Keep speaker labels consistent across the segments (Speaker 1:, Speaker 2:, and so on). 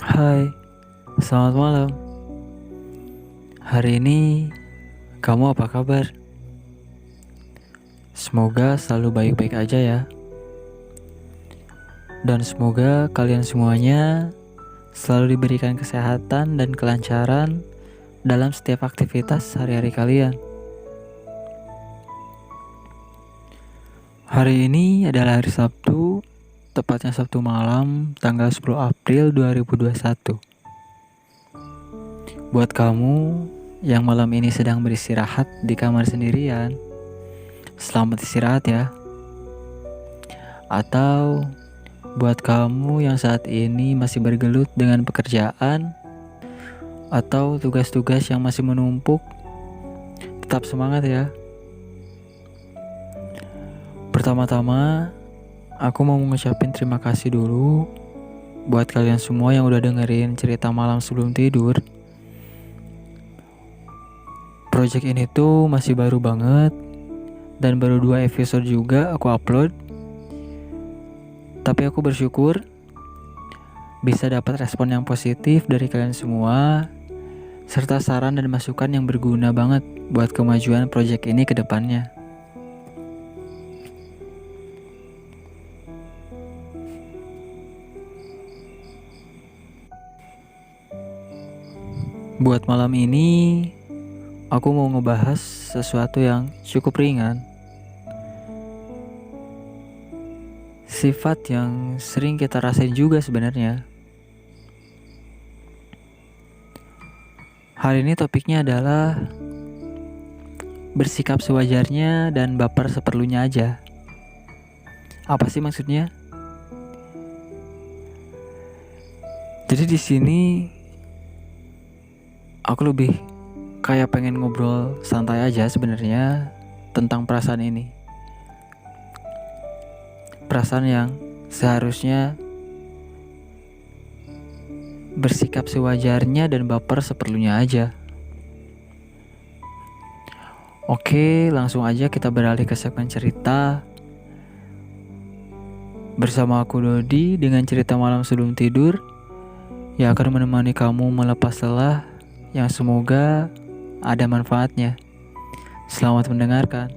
Speaker 1: Hai, selamat malam. Hari ini kamu apa kabar? Semoga selalu baik-baik aja ya. Dan semoga kalian semuanya selalu diberikan kesehatan dan kelancaran dalam setiap aktivitas hari-hari kalian. Hari ini adalah hari Sabtu, tepatnya Sabtu malam, tanggal 10 April 2021. Buat kamu yang malam ini sedang beristirahat di kamar sendirian, selamat istirahat ya. Atau buat kamu yang saat ini masih bergelut dengan pekerjaan atau tugas-tugas yang masih menumpuk, tetap semangat ya. Pertama-tama, aku mau ngucapin terima kasih dulu buat kalian semua yang udah dengerin cerita malam sebelum tidur. Project ini tuh masih baru banget dan baru 2 episode juga aku upload. Tapi aku bersyukur bisa dapat respon yang positif dari kalian semua, serta saran dan masukan yang berguna banget buat kemajuan project ini ke depannya. Buat malam ini, aku mau ngebahas sesuatu yang cukup ringan. Sifat yang sering kita rasain juga sebenarnya. Hari ini topiknya adalah bersikap sewajarnya dan baper seperlunya aja. Apa sih maksudnya? Jadi di sini aku lebih kayak pengen ngobrol santai aja sebenarnya tentang perasaan ini. Perasaan yang seharusnya bersikap sewajarnya dan baper seperlunya aja. Oke, langsung aja kita beralih ke segmen cerita. Bersama aku Dodi dengan cerita malam sebelum tidur yang akan menemani kamu melepas lelah yang semoga ada manfaatnya. Selamat mendengarkan.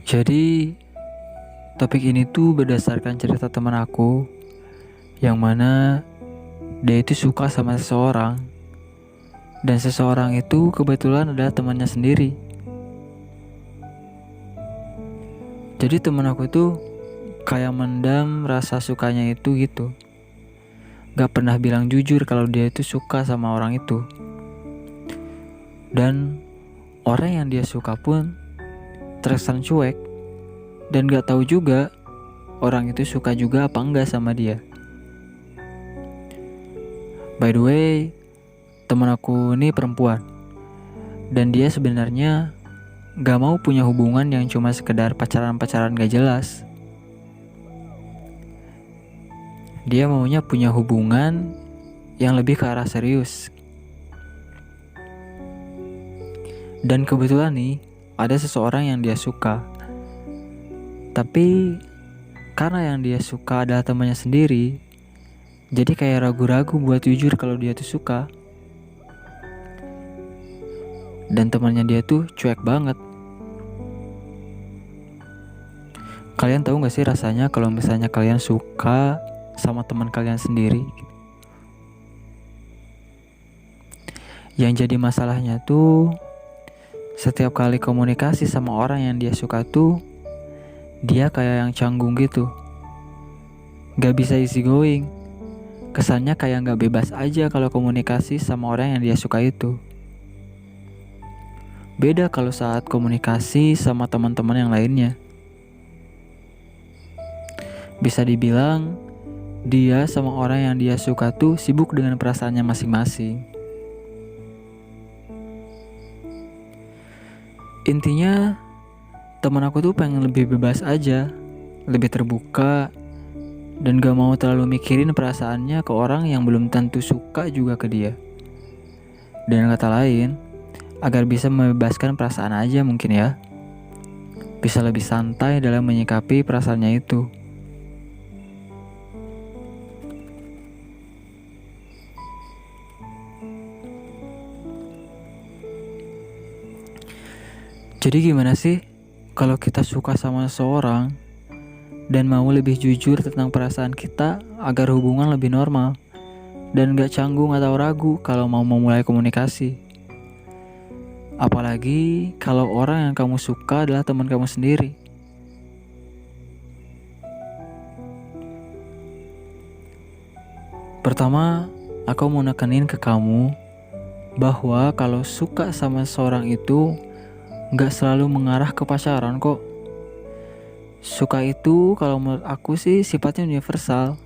Speaker 1: Jadi, topik ini tuh berdasarkan cerita teman aku yang mana dia itu suka sama seseorang dan seseorang itu kebetulan adalah temannya sendiri. Jadi teman aku itu kayak mendam rasa sukanya itu gitu. Gak pernah bilang jujur kalau dia itu suka sama orang itu. Dan orang yang dia suka pun terkesan cuek dan gak tahu juga orang itu suka juga apa enggak sama dia. By the way, teman aku ini perempuan dan dia sebenarnya gak mau punya hubungan yang cuma sekedar pacaran-pacaran gak jelas. Dia maunya punya hubungan yang lebih ke arah serius. Dan kebetulan nih ada seseorang yang dia suka. Tapi karena yang dia suka adalah temannya sendiri, jadi kayak ragu-ragu buat jujur kalau dia tuh suka. Dan temannya dia tuh cuek banget. Kalian tahu gak sih rasanya kalau misalnya kalian suka sama teman kalian sendiri? Yang jadi masalahnya tuh setiap kali komunikasi sama orang yang dia suka tuh dia kayak yang canggung gitu. Gak bisa easy going. Kesannya kayak gak bebas aja kalau komunikasi sama orang yang dia suka itu. Beda kalau saat komunikasi sama teman-teman yang lainnya. Bisa dibilang dia sama orang yang dia suka tuh sibuk dengan perasaannya masing-masing. Intinya teman aku tuh pengen lebih bebas aja, lebih terbuka, dan gak mau terlalu mikirin perasaannya ke orang yang belum tentu suka juga ke dia. Dan kata lain, agar bisa membebaskan perasaan aja mungkin ya. Bisa lebih santai dalam menyikapi perasaannya itu. Jadi gimana sih kalau kita suka sama seseorang dan mau lebih jujur tentang perasaan kita agar hubungan lebih normal dan gak canggung atau ragu kalau mau memulai komunikasi? Apalagi kalau orang yang kamu suka adalah teman kamu sendiri. Pertama, aku mau nekenin ke kamu bahwa kalau suka sama seseorang itu gak selalu mengarah ke pacaran kok. Suka itu kalau menurut aku sih sifatnya universal.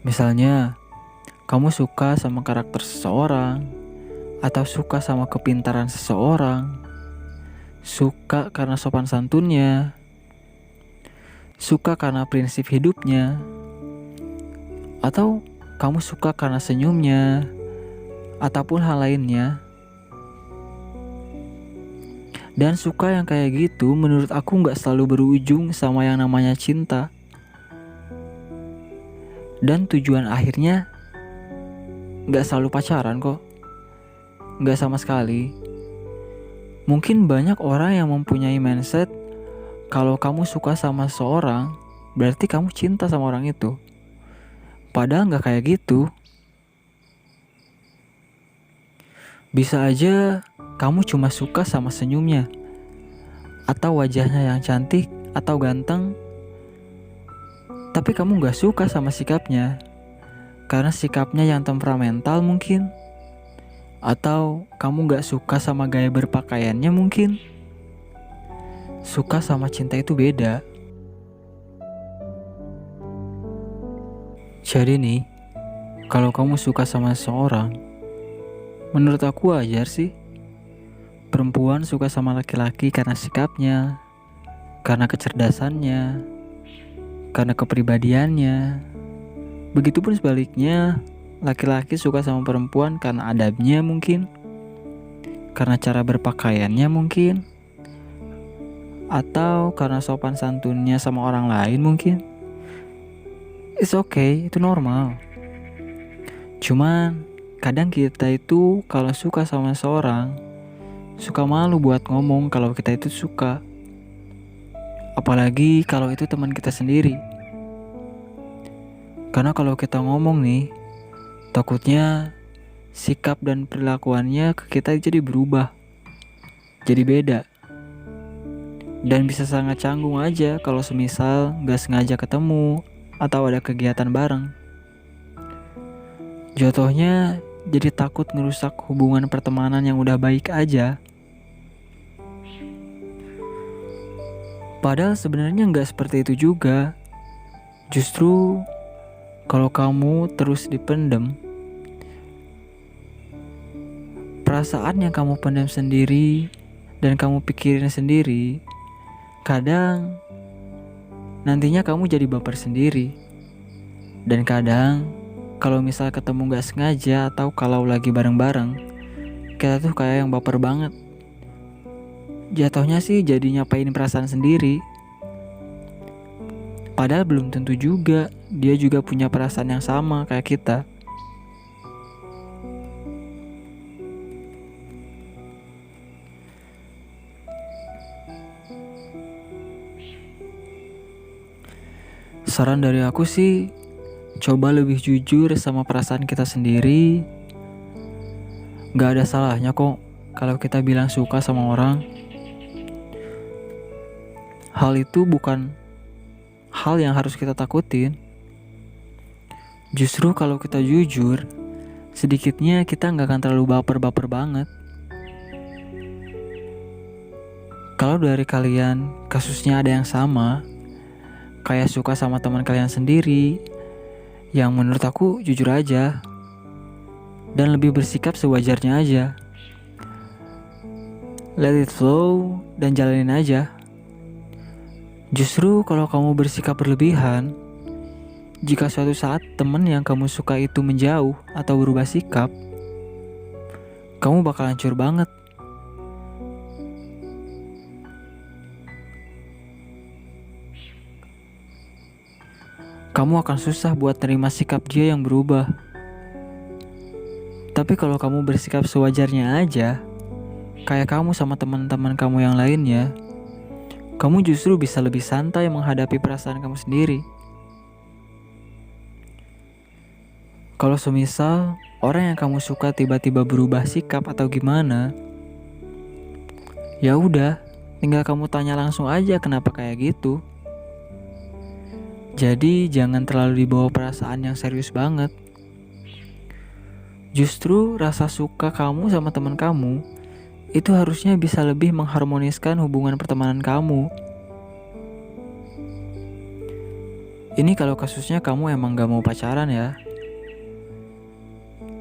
Speaker 1: Misalnya, kamu suka sama karakter seseorang, atau suka sama kepintaran seseorang, suka karena sopan santunnya, suka karena prinsip hidupnya, atau kamu suka karena senyumnya, ataupun hal lainnya. Dan suka yang kayak gitu menurut aku gak selalu berujung sama yang namanya cinta. Dan tujuan akhirnya gak selalu pacaran kok. Gak sama sekali. Mungkin banyak orang yang mempunyai mindset kalau kamu suka sama seorang berarti kamu cinta sama orang itu. Padahal gak kayak gitu. Bisa aja kamu cuma suka sama senyumnya, atau wajahnya yang cantik atau ganteng, tapi kamu gak suka sama sikapnya, karena sikapnya yang temperamental mungkin, atau kamu gak suka sama gaya berpakaiannya mungkin. Suka sama cinta itu beda. Jadi nih, kalau kamu suka sama seseorang, menurut aku wajar sih. Perempuan suka sama laki-laki karena sikapnya, karena kecerdasannya, karena kepribadiannya. Begitupun sebaliknya, laki-laki suka sama perempuan karena adabnya mungkin, karena cara berpakaiannya mungkin, atau karena sopan santunnya sama orang lain mungkin. It's okay, itu normal. Cuman kadang kita itu kalau suka sama seorang suka malu buat ngomong kalau kita itu suka. Apalagi kalau itu teman kita sendiri. Karena kalau kita ngomong nih, takutnya sikap dan perilakuannya ke kita jadi berubah, jadi beda. Dan bisa sangat canggung aja kalau semisal gak sengaja ketemu atau ada kegiatan bareng. Jatuhnya jadi takut ngerusak hubungan pertemanan yang udah baik aja. Padahal sebenarnya gak seperti itu juga. Justru kalau kamu terus dipendam, perasaan yang kamu pendam sendiri dan kamu pikirin sendiri, kadang nantinya kamu jadi baper sendiri. Dan kadang kalau misal ketemu gak sengaja atau kalau lagi bareng-bareng, kita tuh kayak yang baper banget. Jatuhnya sih jadi nyapain perasaan sendiri. Padahal belum tentu juga dia juga punya perasaan yang sama kayak kita. Saran dari aku sih, coba lebih jujur sama perasaan kita sendiri. Gak ada salahnya kok kalau kita bilang suka sama orang. Hal itu bukan hal yang harus kita takutin. Justru kalau kita jujur, sedikitnya kita gak akan terlalu baper-baper banget. Kalau dari kalian kasusnya ada yang sama, kayak suka sama teman kalian sendiri, yang menurut aku jujur aja dan lebih bersikap sewajarnya aja. Let it flow dan jalanin aja. Justru kalau kamu bersikap berlebihan, jika suatu saat teman yang kamu suka itu menjauh atau berubah sikap, kamu bakal hancur banget. Kamu akan susah buat terima sikap dia yang berubah. Tapi kalau kamu bersikap sewajarnya aja, kayak kamu sama teman-teman kamu yang lainnya, kamu justru bisa lebih santai menghadapi perasaan kamu sendiri. Kalau semisal orang yang kamu suka tiba-tiba berubah sikap atau gimana, ya udah, tinggal kamu tanya langsung aja kenapa kayak gitu. Jadi jangan terlalu dibawa perasaan yang serius banget. Justru rasa suka kamu sama teman kamu itu harusnya bisa lebih mengharmoniskan hubungan pertemanan kamu. Ini kalau kasusnya kamu emang gak mau pacaran ya.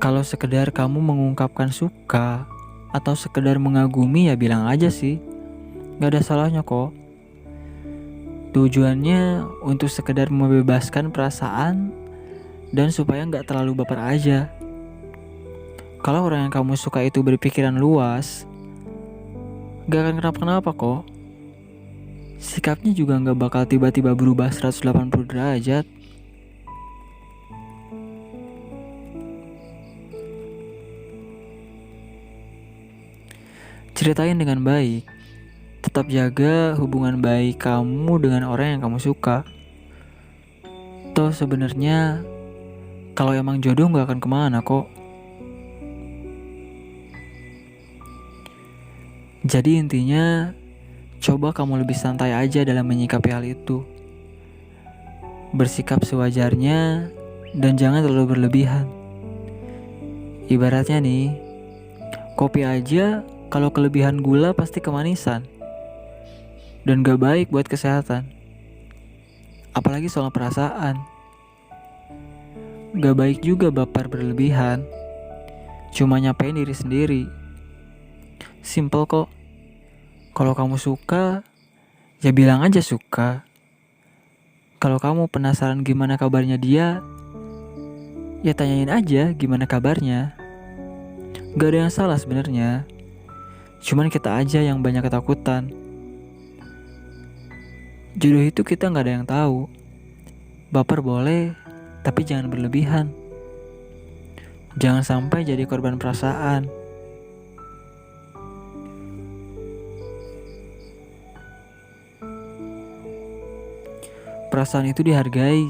Speaker 1: Kalau sekedar kamu mengungkapkan suka atau sekedar mengagumi ya bilang aja sih. Gak ada salahnya kok. Tujuannya untuk sekedar membebaskan perasaan dan supaya gak terlalu baper aja. Kalau orang yang kamu suka itu berpikiran luas, gak akan kenapa-kenapa kok. Sikapnya juga gak bakal tiba-tiba berubah 180 derajat. Ceritain dengan baik. Tetap jaga hubungan baik kamu dengan orang yang kamu suka. Toh sebenarnya kalau emang jodoh gak akan kemana kok. Jadi intinya, coba kamu lebih santai aja dalam menyikapi hal itu. Bersikap sewajarnya dan jangan terlalu berlebihan. Ibaratnya nih, kopi aja kalau kelebihan gula pasti kemanisan. Dan gak baik buat kesehatan. Apalagi soal perasaan. Gak baik juga baper berlebihan. Cuma nyapain diri sendiri. Simple kok. Kalau kamu suka, ya bilang aja suka. Kalau kamu penasaran gimana kabarnya dia, ya tanyain aja gimana kabarnya. Gak ada yang salah sebenarnya. Cuman kita aja yang banyak ketakutan. Jodoh itu kita gak ada yang tahu. Baper boleh, tapi jangan berlebihan. Jangan sampai jadi korban perasaan. Perasaan itu dihargai,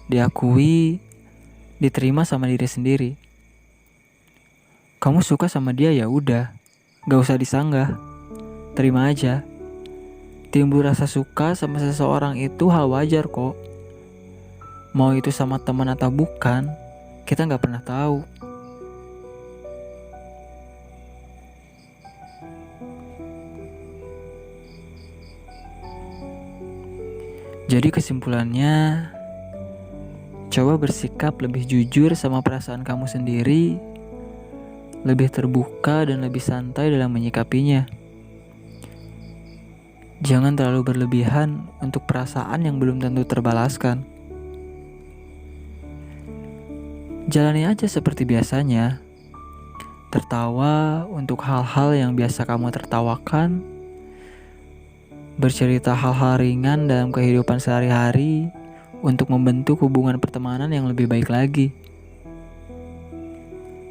Speaker 1: diakui, diterima sama diri sendiri. Kamu suka sama dia ya udah, gak usah disanggah. Terima aja. Timbul rasa suka sama seseorang itu hal wajar kok. Mau itu sama teman atau bukan, kita gak pernah tahu. Jadi kesimpulannya, coba bersikap lebih jujur sama perasaan kamu sendiri, lebih terbuka dan lebih santai dalam menyikapinya. Jangan terlalu berlebihan untuk perasaan yang belum tentu terbalaskan. Jalani aja seperti biasanya. Tertawa untuk hal-hal yang biasa kamu tertawakan. Bercerita hal-hal ringan dalam kehidupan sehari-hari untuk membentuk hubungan pertemanan yang lebih baik lagi.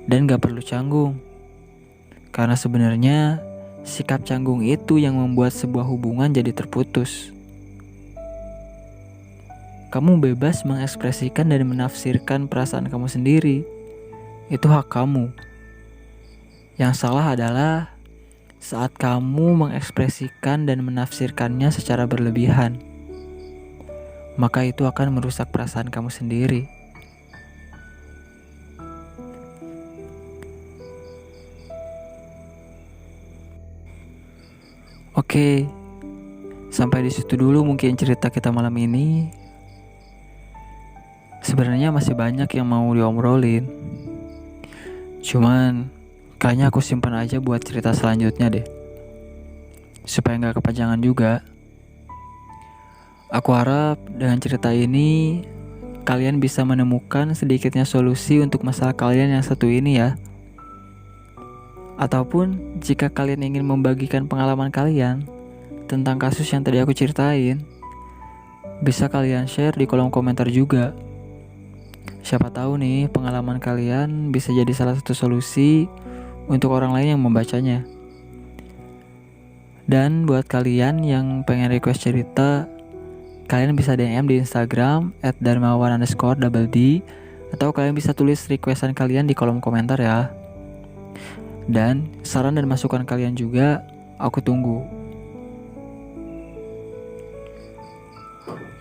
Speaker 1: Dan gak perlu canggung. Karena sebenarnya sikap canggung itu yang membuat sebuah hubungan jadi terputus. Kamu bebas mengekspresikan dan menafsirkan perasaan kamu sendiri. Itu hak kamu. Yang salah adalah saat kamu mengekspresikan dan menafsirkannya secara berlebihan. Maka itu akan merusak perasaan kamu sendiri. Oke, sampai di situ dulu mungkin cerita kita malam ini. Sebenarnya masih banyak yang mau diobrolin. Cuman kayaknya aku simpan aja buat cerita selanjutnya deh. Supaya gak kepanjangan juga. Aku harap dengan cerita ini kalian bisa menemukan sedikitnya solusi untuk masalah kalian yang satu ini ya. Ataupun jika kalian ingin membagikan pengalaman kalian tentang kasus yang tadi aku ceritain, bisa kalian share di kolom komentar juga. Siapa tahu nih pengalaman kalian bisa jadi salah satu solusi untuk orang lain yang membacanya. Dan buat kalian yang pengen request cerita, kalian bisa DM di Instagram @darmawan__d, atau kalian bisa tulis requestan kalian di kolom komentar ya. Dan saran dan masukan kalian juga aku tunggu.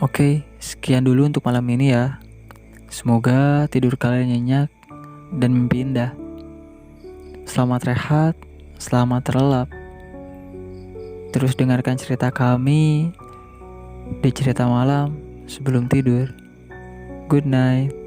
Speaker 1: Oke, sekian dulu untuk malam ini ya. Semoga tidur kalian nyenyak dan mimpi indah. Selamat rehat, selamat terlelap. Terus dengarkan cerita kami di cerita malam sebelum tidur. Good night.